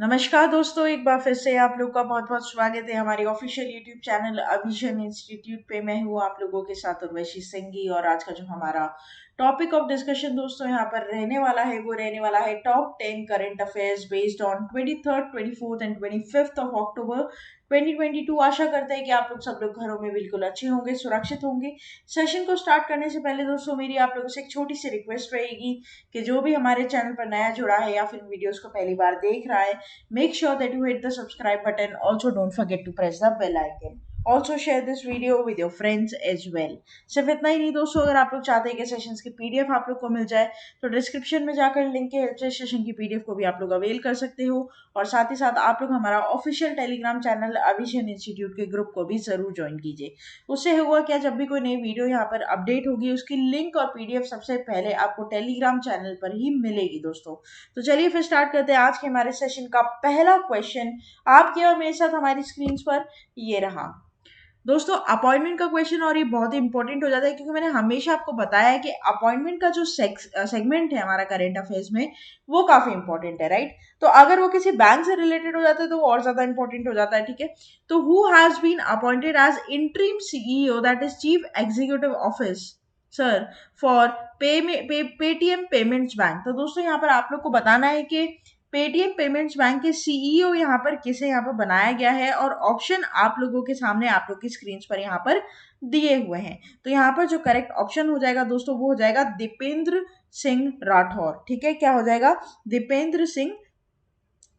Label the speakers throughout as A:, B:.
A: नमस्कार दोस्तों, एक बार फिर से आप लोग का बहुत बहुत स्वागत है हमारी ऑफिशियल यूट्यूब चैनल अभिजन इंस्टीट्यूट पे। मैं हूँ आप लोगों के साथ उर्वशी सिंघी और आज का जो हमारा टॉपिक ऑफ डिस्कशन दोस्तों यहाँ पर रहने वाला है वो रहने वाला है top 10 current affairs based on 23rd, 24th and 25th of October 2022। आशा करते हैं कि आप लोग सब लोग घरों में बिल्कुल अच्छे होंगे, सुरक्षित होंगे। सेशन को स्टार्ट करने से पहले दोस्तों मेरी आप लोगों से एक छोटी सी रिक्वेस्ट रहेगी कि जो भी हमारे चैनल पर नया जुड़ा है या फिर वीडियोस को पहली बार देख रहा है, make sure that you hit the subscribe button. Also, don't forget to press the bell icon. Also share this video with your friends as well. सिर्फ इतना ही नहीं दोस्तों, अगर आप लोग चाहते हैं कि सेशंस की पीडीएफ आप लोग को मिल जाए तो डिस्क्रिप्शन में जाकर लिंक है, सेशन की पीडीएफ को भी आप लोग अवेल कर सकते हो। और साथ ही साथ आप लोग हमारा ऑफिशियल टेलीग्राम चैनल अभिजन इंस्टीट्यूट के ग्रुप को भी जरूर ज्वाइन कीजिए। उससे होगा क्या, जब भी कोई नई वीडियो यहाँ पर अपडेट होगी उसकी लिंक और पीडीएफ सबसे पहले आपको टेलीग्राम चैनल पर ही मिलेगी दोस्तों। तो चलिए फिर स्टार्ट करते हैं आज के हमारे सेशन का पहला क्वेश्चन आपके और मेरे साथ हमारी स्क्रीन पर। ये रहा दोस्तों अपॉइंटमेंट का क्वेश्चन, और ये बहुत ही इंपॉर्टेंट हो जाता है क्योंकि मैंने हमेशा आपको बताया है कि अपॉइंटमेंट का जो सेगमेंट है हमारा करेंट अफेयर्स में वो काफी इंपॉर्टेंट है, राइट। तो अगर वो किसी बैंक से रिलेटेड हो जाता है तो वो और ज्यादा इंपॉर्टेंट हो जाता है, ठीक है। तो who has been appointed as interim CEO, that is chief executive officer, for Paytm payments bank. तो दोस्तों यहाँ पर आप लोग को बताना है कि पेटीएम पेमेंट्स बैंक के सीईओ यहाँ पर किसे यहाँ पर बनाया गया है, और ऑप्शन आप लोगों के सामने आप लोग की स्क्रीन पर यहाँ पर दिए हुए हैं। तो यहाँ पर जो करेक्ट ऑप्शन हो जाएगा दोस्तों वो हो जाएगा दीपेंद्र सिंह राठौर, ठीक है। क्या हो जाएगा? दीपेंद्र सिंह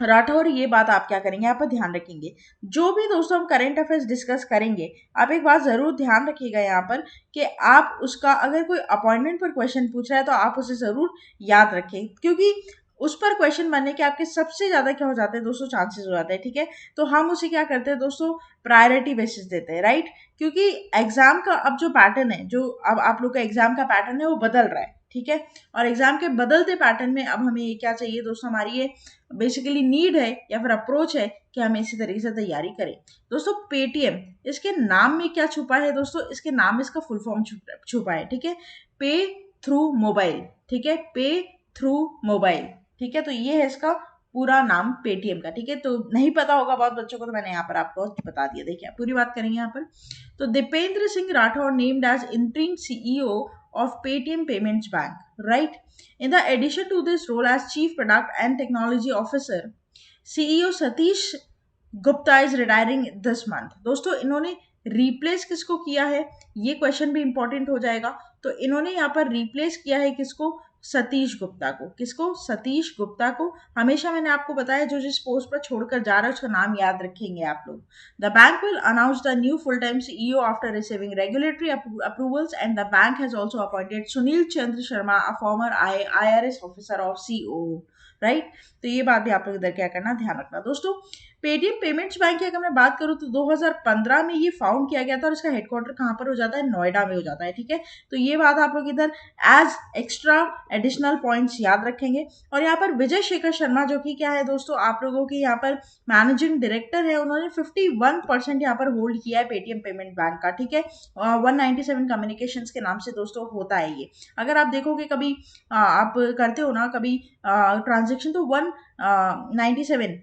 A: राठौर। ये बात आप क्या करेंगे, यहाँ पर ध्यान रखेंगे। जो भी दोस्तों हम करंट अफेयर्स डिस्कस करेंगे, आप एक बात जरूर ध्यान रखिएगा यहाँ पर कि आप उसका अगर कोई अपॉइंटमेंट पर क्वेश्चन पूछ रहा है तो आप उसे जरूर याद रखें, क्योंकि उस पर क्वेश्चन बनने के आपके सबसे ज्यादा क्या हो जाते हैं दोस्तों, चांसेस हो जाते हैं, ठीक है। तो हम उसे क्या करते हैं दोस्तों, प्रायोरिटी बेसिस देते हैं, राइट। क्योंकि एग्जाम का अब जो पैटर्न है, जो अब आप लोग का एग्जाम का पैटर्न है वो बदल रहा है, ठीक है। और एग्जाम के बदलते पैटर्न में अब हमें ये क्या चाहिए दोस्तों, हमारी ये बेसिकली नीड है या फिर अप्रोच है कि हमें इसी तरीके से तैयारी करें। दोस्तों पेटीएम, इसके नाम में क्या छुपा है दोस्तों, इसके नाम में इसका फुल फॉर्म छुपा है, ठीक है। पे थ्रू मोबाइल, ठीक है, पे थ्रू मोबाइल, ठीक है। तो ये है इसका पूरा नाम पेटीएम का, ठीक है। तो नहीं पता होगा बहुत बच्चों को, तो मैंने यहाँ पर आपको बता दिया। देखिए पूरी बात करेंगे यहाँ पर। तो Dipendra Singh Rathore named as interim CEO of Paytm Payments Bank, right? In the addition to this role as Chief Product and Technology Officer, CEO Satish Gupta is retiring this month. दोस्तों इन्होंने रिप्लेस किसको किया है, ये क्वेश्चन भी इंपॉर्टेंट हो जाएगा। तो इन्होंने यहाँ पर रिप्लेस किया है किसको, सतीश गुप्ता को। किसको? सतीश गुप्ता को। हमेशा मैंने आपको बताया जो जिस पोस्ट पर छोड़कर जा रहा है उसका नाम याद रखेंगे आप लोग। The bank will announce the new full time CEO after receiving regulatory approvals, and the bank has also appointed Sunil Chandra Sharma, a former IRS officer of COO, right. तो ये बात भी आप लोग इधर क्या करना, ध्यान रखना दोस्तों। पेटीएम पेमेंट्स बैंक की अगर मैं बात करूँ तो 2015 में ये फाउंड किया गया था, और इसका हेडक्वार्टर कहाँ पर हो जाता है, नोएडा में हो जाता है, ठीक है। तो ये बात आप लोग इधर एज एक्स्ट्रा एडिशनल पॉइंट्स याद रखेंगे। और यहाँ पर विजय शेखर शर्मा जो कि क्या है दोस्तों, आप लोगों के यहाँ पर मैनेजिंग डायरेक्टर है, उन्होंने 51% यहाँ पर होल्ड किया है पेटीएम पेमेंट बैंक का, ठीक है। 197 कम्युनिकेशंस के नाम से दोस्तों होता है ये। अगर आप देखोगे कभी आप करते हो ना कभी ट्रांजेक्शन, तो 197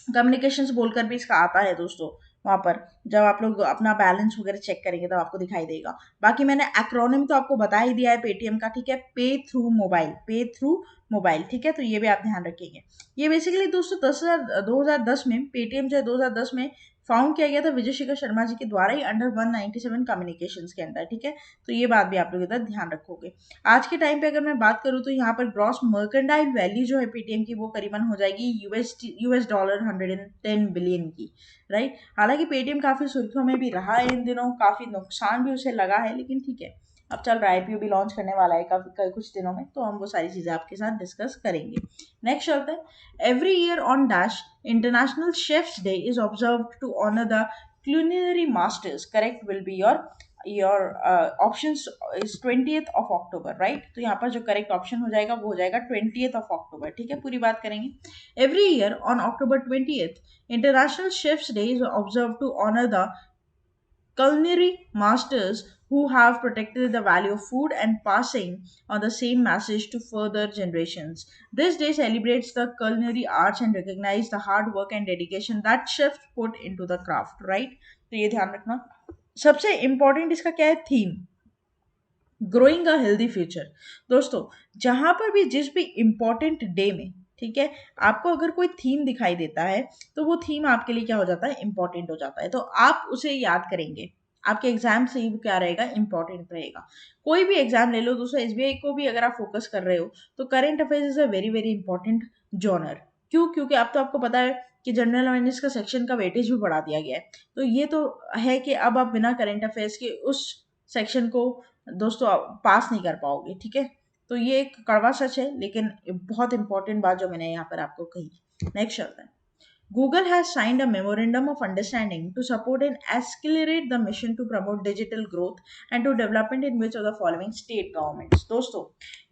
A: कम्युनिकेशंस बोलकर भी इसका आता है दोस्तों। वहां पर जब आप लोग अपना बैलेंस वगैरह चेक करेंगे तब आपको दिखाई देगा। बाकी मैंने एक्रोनिम तो आपको बता ही दिया है पेटीएम का, ठीक है। पे थ्रू मोबाइल, पे थ्रू मोबाइल, ठीक है। तो ये भी आप ध्यान रखेंगे। ये बेसिकली दोस्तों 2010 में पेटीएम जो है 2010 में फाउंड किया गया था विजय शेखर शर्मा जी के द्वारा ही, अंडर 197 कम्युनिकेशंस के अंदर, ठीक है। तो ये बात भी आप लोग इधर ध्यान रखोगे। आज के टाइम पे अगर मैं बात करूँ तो यहाँ पर ग्रॉस मर्केंडाइल वैल्यू जो है पेटीएम की वो करीबन हो जाएगी यूएस डॉलर 110 बिलियन की, राइट। हालांकि पेटीएम काफी सुर्खियों में भी रहा है इन दिनों, काफी नुकसान भी उसे लगा है, लेकिन ठीक है। अब चल रहा है, आईपीओ भी लॉन्च करने वाला है काफी कुछ दिनों में, तो हम वो सारी चीजें आपके साथ डिस्कस करेंगे। नेक्स्ट चलते हैं। Every year on dash international chefs day is observe to honour the culinary masters. Correct will be your options is 20th of October, right? तो यहाँ पर जो करेक्ट ऑप्शन हो जाएगा वो हो जाएगा 20th of October, ठीक है। पूरी बात करेंगे। Every year on October 20th international chefs day is observe to honour the culinary masters who have protected the value of food and passing on the same message to further generations. This day celebrates the culinary arts and recognize the hard work and dedication that chefs put into the craft, right? तो ये ध्यान रखना। सबसे important इसका क्या है, theme, growing a healthy future. दोस्तों, जहां पर भी जिस भी इंपॉर्टेंट डे में, ठीक है, आपको अगर कोई थीम दिखाई देता है तो वो थीम आपके लिए क्या हो जाता है, इंपॉर्टेंट हो जाता है, तो आप उसे याद करेंगे। आपके एग्जाम से ही वो क्या रहेगा, इंपॉर्टेंट रहेगा। कोई भी एग्जाम ले लो दोस्तों, एसबीआई को भी अगर आप फोकस कर रहे हो तो current affairs is a very very important genre. क्यों? क्योंकि अब तो आपको पता है कि जनरल अवेयरनेस का सेक्शन का वेटेज भी बढ़ा दिया गया है। तो ये तो है कि अब आप बिना करंट अफेयर्स के उस सेक्शन को दोस्तों आप पास नहीं कर पाओगे, ठीक है। तो ये एक कड़वा सच है, लेकिन बहुत इंपॉर्टेंट बात जो मैंने यहाँ पर आपको कही। नेक्स्ट चलता है। Google has signed a memorandum of understanding to support and accelerate the mission to promote digital growth and to development in which of the following state governments। दोस्तों,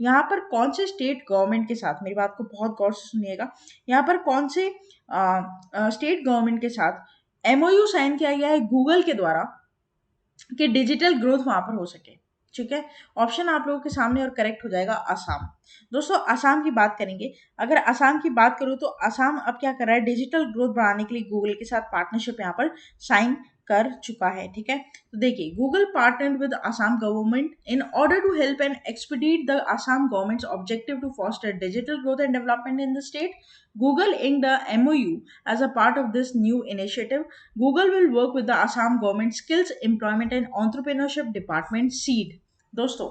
A: यहाँ पर कौन से स्टेट गवर्नमेंट के साथ, मेरी बात को बहुत गौर से सुनिएगा, यहाँ पर कौन से स्टेट गवर्नमेंट के साथ एमओयू साइन किया गया है गूगल के द्वारा कि डिजिटल ग्रोथ वहां पर हो सके, ठीक है। ऑप्शन आप लोगों के सामने और करेक्ट हो जाएगा असम। दोस्तों, असम की बात करेंगे। अगर असम की बात करूं तो असम अब क्या कर रहा है, डिजिटल ग्रोथ बढ़ाने के लिए गूगल के साथ पार्टनरशिप यहाँ पर साइन कर चुका है, ठीक है। तो देखिए, Google partnered with Assam government in order to help and expedite the Assam government's objective to foster digital growth and development in the state. Google inked the MOU as a part of this new initiative. Google will work with the Assam Government Skills Employment and Entrepreneurship Department (SEED). दोस्तों,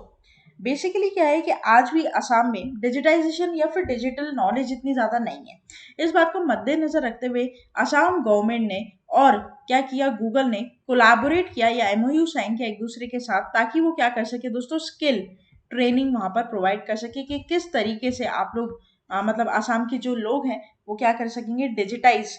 A: basically क्या है कि आज भी असम में digitisation या फिर digital knowledge इतनी ज़्यादा नहीं है। इस बात को मद्देनजर रखते हुए असम गवर्नमेंट ने और क्या किया, गूगल ने कोलैबोरेट किया या एमओयू साइन किया एक दूसरे के साथ, ताकि वो क्या कर सके दोस्तों, स्किल ट्रेनिंग वहां पर प्रोवाइड कर सके कि किस तरीके से आप लोग मतलब आसाम के जो लोग हैं वो क्या कर सकेंगे, डिजिटाइज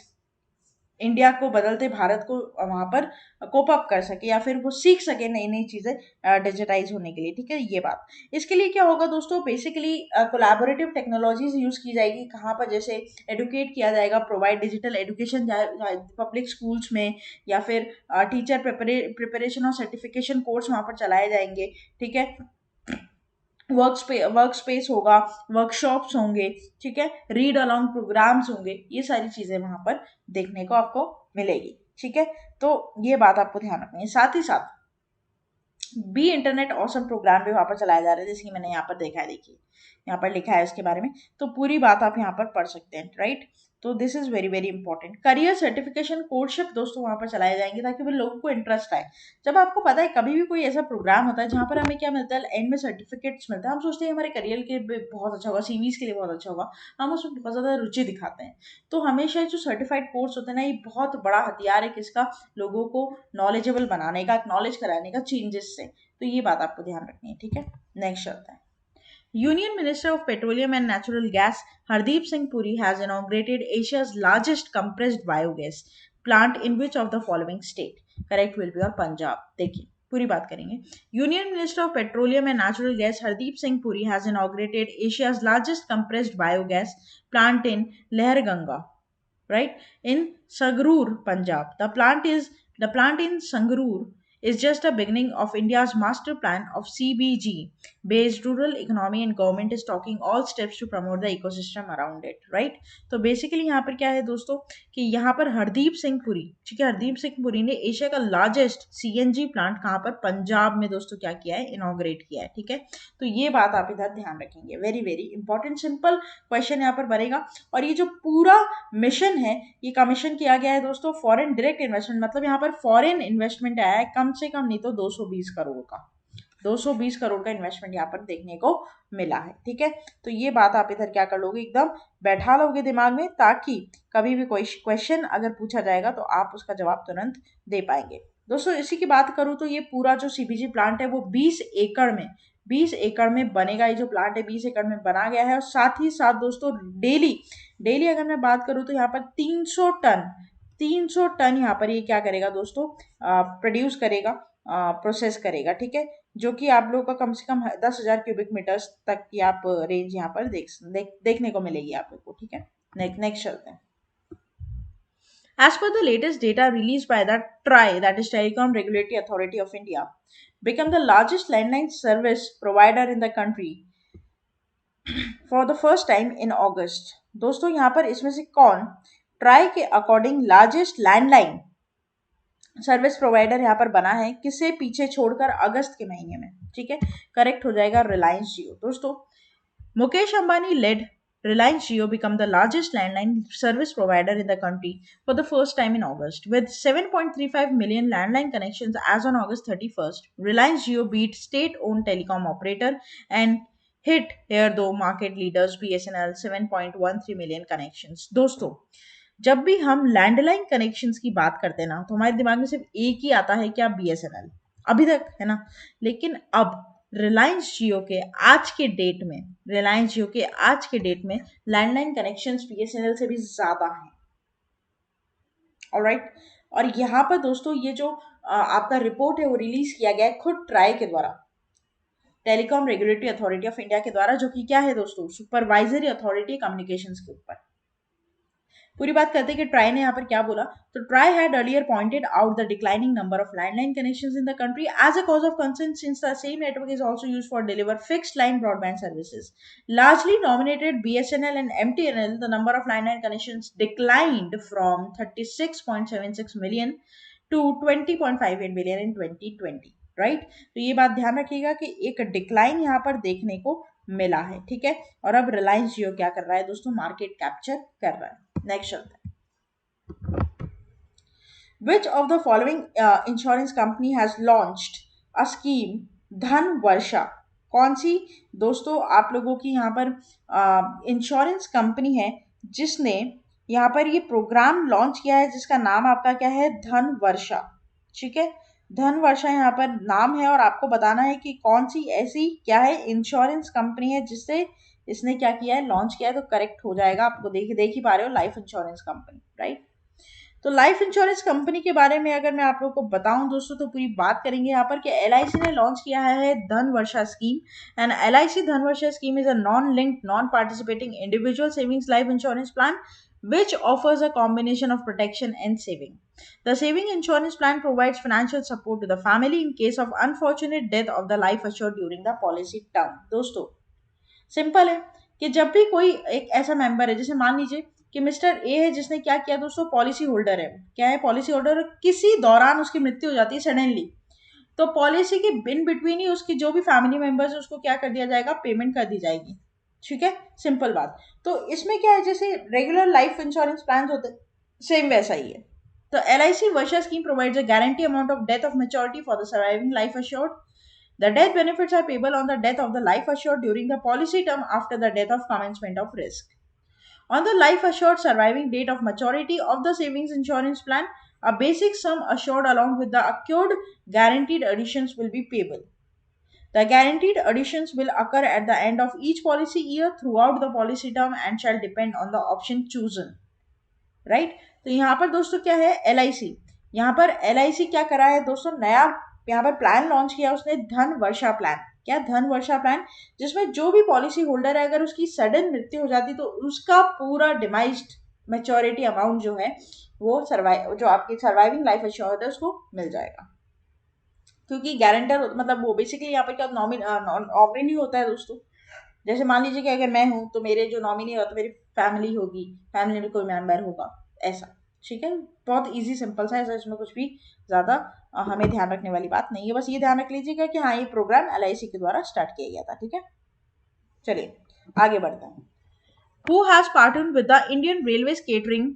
A: इंडिया को, बदलते भारत को वहां पर कोप अप कर सके या फिर वो सीख सके नई नई चीजें डिजिटाइज होने के लिए, ठीक है। ये बात, इसके लिए क्या होगा दोस्तों, बेसिकली कोलैबोरेटिव टेक्नोलॉजीज यूज की जाएगी। कहाँ पर, जैसे एडुकेट किया जाएगा, provide digital education public schools में, या फिर टीचर प्रिपरेशन और सर्टिफिकेशन कोर्स वहां पर चलाए जाएंगे, ठीक है। वर्क स्पेस होगा, वर्कशॉप्स होंगे, ठीक है, रीड अलॉन्ग प्रोग्राम्स होंगे, ये सारी चीजें वहां पर देखने को आपको मिलेगी, ठीक है। तो ये बात आपको ध्यान रखनी है। साथ ही साथ बी इंटरनेट ऑसम प्रोग्राम भी वहां पर चलाया जा रहा है, जैसे कि मैंने यहाँ पर देखा है, देखिए यहाँ पर लिखा है इसके बारे में, तो पूरी बात आप यहाँ पर पढ़ सकते हैं, राइट। तो this is very very important. Career certification कोर्सशिप दोस्तों वहां पर चलाए जाएंगे ताकि वो लोगों को इंटरेस्ट आए। जब आपको पता है कभी भी कोई ऐसा प्रोग्राम होता है जहां पर हमें क्या मिलता है, एंड में सर्टिफिकेट्स मिलता है, हम सोचते हैं हमारे करियर के लिए बहुत अच्छा होगा, सीवीज के लिए बहुत अच्छा होगा, हम उसमें बहुत ज्यादा रुचि दिखाते हैं। तो हमेशा जो सर्टिफाइड कोर्स होते हैं ना, ये बहुत बड़ा हथियार है किसका, लोगों को नॉलेजेबल बनाने का, नॉलेज कराने का चेंजेस से। तो ये बात आपको ध्यान रखनी है, ठीक है। नेक्स्ट चलता है। Union Minister of Petroleum and Natural Gas Hardeep Singh Puri has inaugurated Asia's largest compressed biogas plant in which of the following state? Correct will be और पंजाब। देखिए पूरी बात करेंगे। Union Minister of Petroleum and Natural Gas Hardeep Singh Puri has inaugurated Asia's largest compressed biogas plant in Leharganga, right, in Sangrur, Punjab. The plant in Sangrur is just a beginning of India's master plan of CBG based rural economy, and government is taking all steps to promote the ecosystem around it, right। तो basically यहाँ पर क्या है दोस्तों कि यहाँ पर हरदीप सिंह पुरी, ठीक है, हरदीप सिंह पुरी ने एशिया का लार्जेस्ट सीएनजी प्लांट कहाँ पर, पंजाब में दोस्तों क्या किया है, इनॉग्रेट किया है, ठीक है। तो ये बात आप इधर ध्यान रखेंगे, very very important simple question यहाँ पर बनेगा। और ये जो पूरा मिशन है ये कमीशन किया गया है दोस्तों फॉरेन डायरेक्ट इन्वेस्टमेंट, मतलब यहाँ पर फॉरेन इन्वेस्टमेंट आया है कम से कम नहीं तो 220 करोड़ का, 220 करोड़ का इन्वेस्टमेंट यहाँ पर देखने को मिला है, ठीक है। तो ये बात आप इधर क्या कर लोगे, एकदम बैठा लोगे दिमाग में, ताकि कभी भी कोई क्वेश्चन अगर पूछा जाएगा तो आप उसका जवाब तुरंत दे पाएंगे। दोस्तों, इसी की बात करूं तो ये पूरा जो सीबीजी प्लांट है वो 20 एकड़ में बनेगा। ये जो प्लांट है 20 एकड़ में बना गया है। और साथ ही साथ दोस्तों डेली डेली अगर मैं बात करूं तो यहाँ पर 300 टन यहाँ पर ये क्या करेगा दोस्तों, प्रोड्यूस करेगा, प्रोसेस करेगा, ठीक है। जो कि आप लोगों का कम से कम 10,000 क्यूबिक मीटर्स तक की आप रेंज यहाँ पर देखने को मिलेगी आप लोग को, ठीक है। नेक्स्ट चलते हैं। As per the latest data released by the TRAI, that is Telecom Regulatory Authority of India, become the largest landline service provider in the country for the first time in August. दोस्तों यहाँ पर इसमें से कौन try के according largest landline service provider यहाँ पर बना है, किसे पीछे छोड़कर अगस्त के महीने में? ठीक है, करेक्ट हो जाएगा रिलायंस जियो। दोस्तों, Mukesh Ambani led Reliance Jio become the largest landline service provider in the country for the first time in August. With 7.35 million landline connections as on August 31st, Reliance Jio beat state-owned telecom operator and hit here though market leaders BSNL 7.13 million connections. दोस्तों, जब भी हम landline connections की बात करते हैं ना, तो हमारे दिमाग में सिर्फ एक ही आता है, क्या? BSNL अभी तक, है ना। लेकिन अब रिलायंस जियो के आज के डेट में लैंडलाइन कनेक्शंस बीएसएनएल से भी ज्यादा हैं। ऑलराइट, और यहाँ पर दोस्तों ये जो आपका रिपोर्ट है वो रिलीज किया गया है खुद ट्राई के द्वारा, telecom regulatory authority of India के द्वारा, जो कि क्या है दोस्तों? सुपरवाइजरी अथॉरिटी कम्युनिकेशंस के ऊपर। पूरी बात करते हैं कि ट्राई ने यहाँ पर क्या बोला। तो TRAI had earlier pointed out the declining number of landline connections in the country as a cause of concern since the same network is also used for deliver fixed line broadband services. Largely nominated BSNL and MTNL, the number of landline connections declined from 36.76 million to 20.58 million in 2020, right. तो ये बात ध्यान रखिएगा कि एक decline यहाँ पर देखने को मिला है, ठीक है। और अब रिलायंस जियो क्या कर रहा है दोस्तों? मार्केट कैप्चर कर रहा है। नेक्स्ट चलते हैं। Which of the following insurance company has launched a scheme धन वर्षा? कौन सी दोस्तों आप लोगों की यहाँ पर इंश्योरेंस कंपनी है जिसने यहाँ पर ये प्रोग्राम लॉन्च किया है, जिसका नाम आपका क्या है? धन वर्षा। ठीक है, धन वर्षा यहाँ पर नाम है, और आपको बताना है कि कौन सी ऐसी क्या है इंश्योरेंस कंपनी है जिससे इसने क्या किया है? लॉन्च किया है। तो करेक्ट हो जाएगा, आपको देख ही पा रहे हो, लाइफ इंश्योरेंस कंपनी, राइट। तो लाइफ इंश्योरेंस कंपनी के बारे में अगर मैं आप लोगों को बताऊं दोस्तों, तो पूरी बात करेंगे यहाँ पर कि एलआईसी ने लॉन्च किया है धन Varsha scheme. And LIC Dhan Varsha scheme is a non linked non participating individual savings life insurance plan which offers a combination of protection and saving. The saving insurance plan provides financial support to the family in case of unfortunate death of the life assured during the policy term. दोस्तों, simple है कि जब भी कोई एक ऐसा member है, जैसे मान लीजिए कि मिस्टर ए है, जिसने क्या किया दोस्तों? पॉलिसी होल्डर है, क्या है? Policy holder. किसी दौरान उसकी मृत्यु हो जाती है सडनली, तो पॉलिसी के इन बिटवीन ही उसकी जो भी फैमिली मेंबर्स है उसको क्या कर दिया जाएगा? पेमेंट कर दी जाएगी। ठीक है, सिंपल बात। तो इसमें क्या है, जैसे रेगुलर लाइफ इंश्योरेंस प्लान होते सेम वैसा ही है। तो LIC Varsha scheme provides a guarantee amount of death of maturity for the surviving life assured. The death benefits are payable on the death of the life assured during the policy term after the death of commencement of risk. On the life assured surviving date of maturity of the savings insurance plan, a basic sum assured along with the accrued guaranteed additions will be payable. The guaranteed additions will occur at the end of each policy year throughout the policy term and shall depend on the option chosen. Right? तो यहाँ पर दोस्तों क्या है? LIC। यहाँ पर LIC क्या करा है दोस्तों? नया यहाँ पर प्लान लॉन्च किया उसने, धन वर्षा प्लान। क्या? धन वर्षा प्लान, जिसमें जो भी पॉलिसी होल्डर है अगर उसकी सडन मृत्यु हो जाती तो उसका पूरा डिमाइज्ड मैच्योरिटी अमाउंट जो है वो जो आपकी सर्वाइविंग लाइफ एश्योर्ड है उसको मिल जाएगा। क्योंकि गारंटर मतलब वो बेसिकली यहाँ पर क्या नॉमिनी होता है दोस्तों। जैसे मान लीजिए कि अगर मैं हूँ तो मेरे जो नॉमिनी होता है मेरी फैमिली होगी, फैमिली में कोई मेंबर होगा, ऐसा। ठीक है, बहुत इजी सिंपल सा है, इसमें कुछ भी ज़्यादा हमें ध्यान रखने वाली बात नहीं है। बस ये ध्यान रख लीजिएगा कि हाँ, ये प्रोग्राम एलआईसी के द्वारा स्टार्ट किया गया था। ठीक है, चलिए आगे बढ़ते हैं। Who has partnered with the Indian Railways Catering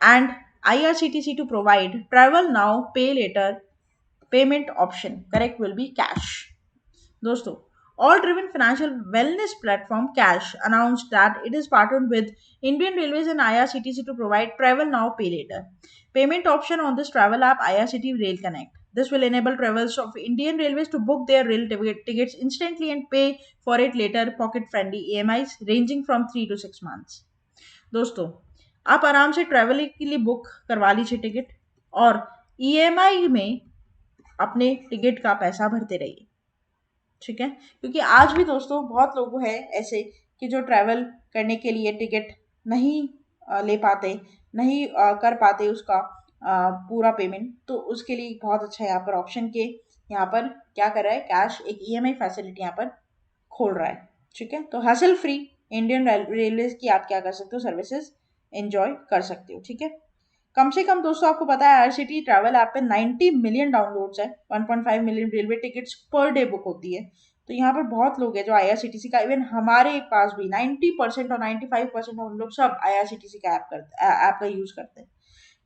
A: and IRCTC to provide travel now, pay later payment option? Correct will be cash. दोस्तों, all-driven financial wellness platform Cash announced that it is partnered with Indian Railways and IRCTC to provide travel now, pay later payment option on this travel app IRCT Rail Connect. This will enable travelers of Indian Railways to book their rail tickets instantly and pay for it later pocket-friendly EMIs ranging from 3 to 6 months. दोस्तों, आप आराम से travel के लिए book करवा लीजिए ticket, और EMI में अपने टिकट का पैसा भरते रहिए। ठीक है, क्योंकि आज भी दोस्तों बहुत लोग हैं ऐसे कि जो ट्रैवल करने के लिए टिकट नहीं ले पाते, नहीं कर पाते उसका पूरा पेमेंट, तो उसके लिए बहुत अच्छा यहाँ पर ऑप्शन के यहाँ पर क्या कर रहा है, कैश एक ईएमआई फैसिलिटी यहाँ पर खोल रहा है। ठीक है, तो हासिल फ्री इंडियन रेलवे की आप क्या कर सकते हो, सर्विसेज एंजॉय कर सकते हो। ठीक है, कम से कम दोस्तों आपको पता है आईआरसीटी ट्रैवल ऐप पे 90 मिलियन डाउनलोड्स है, 1.5 million railway tickets per day book होती है। तो यहाँ पर बहुत लोग हैं जो आईआरसीटीसी का, इवन हमारे पास भी 90% और 95% हम लोग सब आईआरसीटीसी का ऐप का यूज करते हैं।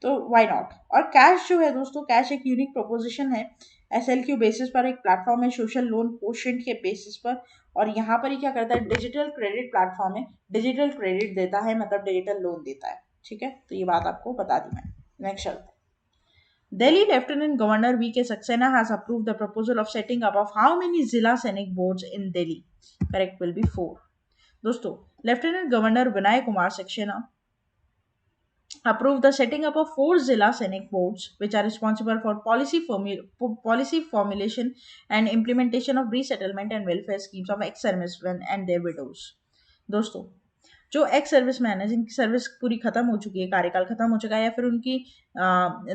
A: तो व्हाई नॉट। और कैश जो है दोस्तों, कैश एक यूनिक प्रोपोजिशन है, एसएलक्यू बेसिस पर एक प्लेटफॉर्म है, सोशल लोन कोशेंट के बेसिस पर। और यहाँ पर ही क्या करता है, डिजिटल क्रेडिट प्लेटफॉर्म है, डिजिटल क्रेडिट देता है, मतलब डिजिटल लोन देता है। ठीक है, तो ये बात आपको बता दी मैंने। नेक्स्ट चलते हैं। Delhi Lieutenant Governor V.K. Saxena has approved the proposal of setting up of how many Zilla Scenic Boards in Delhi? Correct will be 4. दोस्तों, lieutenant governor Vinay Kumar Saxena approved the setting up of 4 Zilla Scenic Boards, which are responsible for policy formulation and implementation of resettlement and welfare schemes of ex-servicemen and their widows. दोस्तों, जो ex service man है, जिनकी service पूरी खत्म हो चुकी है, कार्यकाल खत्म हो चुका है, या फिर उनकी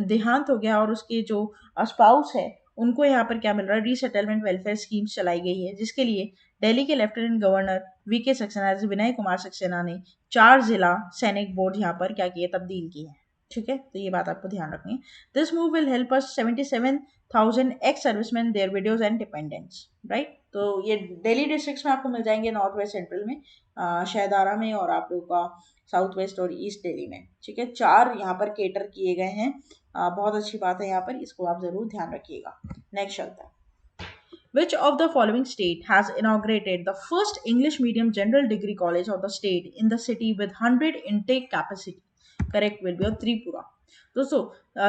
A: देहांत हो गया और उसके जो स्पाउस है उनको यहाँ पर क्या मिल रहा है, रीसेटलमेंट वेलफेयर स्कीम्स चलाई गई है, जिसके लिए दिल्ली के lieutenant governor VK Saxena Vinay Kumar Saxena ने 4 जिला सैनिक बोर्ड यहाँ पर क्या किए, तब्दील की है। ठीक है, तो ये बात आपको ध्यान रखनी है। This move will help us 77,000 ex servicemen, their widows and dependents, right. तो ये दिल्ली डिस्ट्रिक्ट्स में आपको मिल जाएंगे, नॉर्थ वेस्ट सेंट्रल में, शहदारा में, और आप लोग का साउथ वेस्ट और ईस्ट दिल्ली में। ठीक है, 4 यहाँ पर केटर किए गए हैं। बहुत अच्छी बात है यहाँ पर, इसको आप जरूर ध्यान रखिएगा। नेक्स्ट चलता है। Which of the following state has inaugurated the first English medium general degree college of the state in the city with 100 intake capacity? Correct will be Tripura. दोस्तों,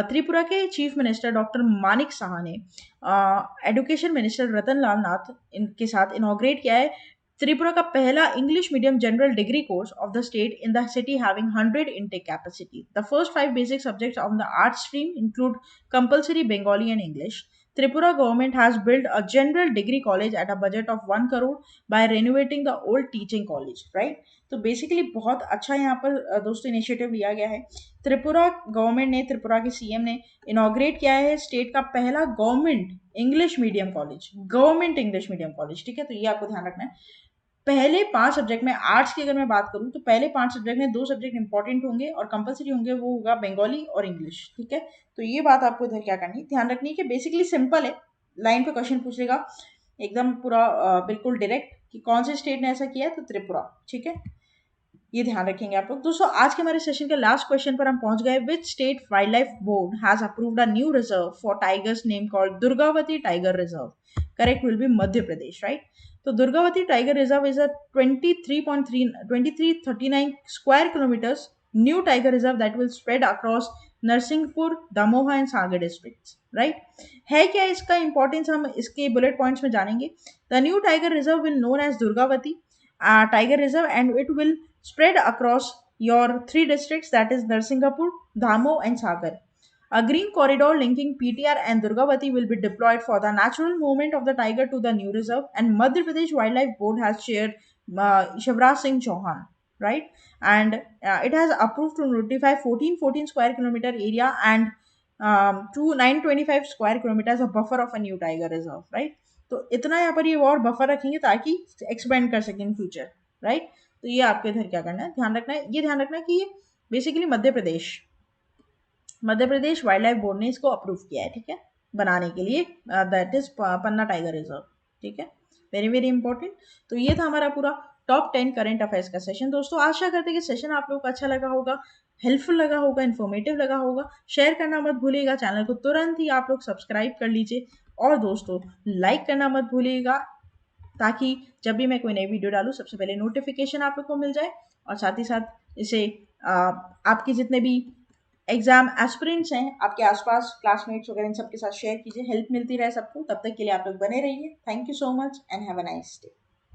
A: त्रिपुरा के chief minister doctor Manik Saha ने education minister रतन लाल नाथ इनके साथ inaugurate किया है त्रिपुरा का पहला English medium general degree course of the state in the city having 100 intake capacity. The first 5 basic subjects on the art stream include compulsory Bengali and English. Tripura government has built a general degree college at a budget of 1 crore by renovating the old teaching college, right? तो basically बहुत अच्छा यहाँ पर दोस्तों initiative लिया गया है। Tripura government ने, त्रिपुरा के सीएम ने इनॉग्रेट किया है स्टेट का पहला government English medium college, government English medium college. ठीक है, तो ये आपको ध्यान रखना है। पहले 5 सब्जेक्ट में, आर्ट्स की अगर मैं बात करूं तो पहले 5 सब्जेक्ट में 2 सब्जेक्ट इंपॉर्टेंट होंगे और कंपलसरी होंगे, वो होगा बंगाली और इंग्लिश। ठीक है, तो ये बात आपको इधर क्या करनी, ध्यान रखनी है कि बेसिकली सिंपल है, लाइन पे क्वेश्चन पूछ लेगा एकदम पूरा बिल्कुल डायरेक्ट कि कौन से स्टेट ने ऐसा किया, तो त्रिपुरा। ठीक है, ये ध्यान रखेंगे आप लोग। दोस्तों, आज के हमारे सेशन के लास्ट क्वेश्चन पर हम पहुंच गए। Which state wild life board has approved a new reserve for tigers name called Durgavati tiger reserve? Correct will be Madhya Pradesh, right. तो Durgavati tiger reserve is a 2339 square kilometres new tiger reserve that will spread across Narsinghpur, Damoh and Sagar districts, right. है क्या इसका importance, हम इसके bullet points में जानेंगे। The new tiger reserve will known as Durgavati tiger reserve and it will spread across your 3 districts, that is Narsingapur, Dhammo and Sagar. A green corridor linking PTR and Durgavati will be deployed for the natural movement of the tiger to the new reserve, and Madhya Pradesh Wildlife Board has chaired Shivraj Singh Chauhan, right? And it has approved to notify 1414 square kilometer area and to 925 square kilometers a buffer of a new tiger reserve, right? तो इतना यहाँ पर ये और buffer रखेंगे ताकि expand कर सकें इन फ्यूचर, राइट। तो ये आपके इधर क्या करना है, ध्यान रखना है, ये ध्यान रखना है कि ये basically Madhya Pradesh wild life board ने इसको अप्रूव किया है। ठीक है, बनाने के लिए, that is Panna tiger reserve. ठीक है, वेरी वेरी इंपॉर्टेंट। तो ये था हमारा पूरा टॉप 10 करंट अफेयर्स का सेशन। दोस्तों, आशा करते हैं कि सेशन आप लोगों को अच्छा लगा होगा, हेल्पफुल लगा होगा, इन्फॉर्मेटिव लगा होगा। शेयर करना मत भूलिएगा, चैनल को तुरंत ही आप लोग सब्सक्राइब कर लीजिए, और दोस्तों लाइक करना मत भूलिएगा, ताकि जब भी मैं कोई नई वीडियो डालूँ सबसे पहले नोटिफिकेशन आप लोग को मिल जाए। और साथ ही साथ इसे आपके जितने भी एग्जाम एस्पिरेंट्स हैं, आपके आसपास क्लासमेट्स वगैरह, इन सबके साथ शेयर कीजिए, हेल्प मिलती रहे सबको। तब तक के लिए आप लोग बने रहिए। Thank you so much and have a nice day.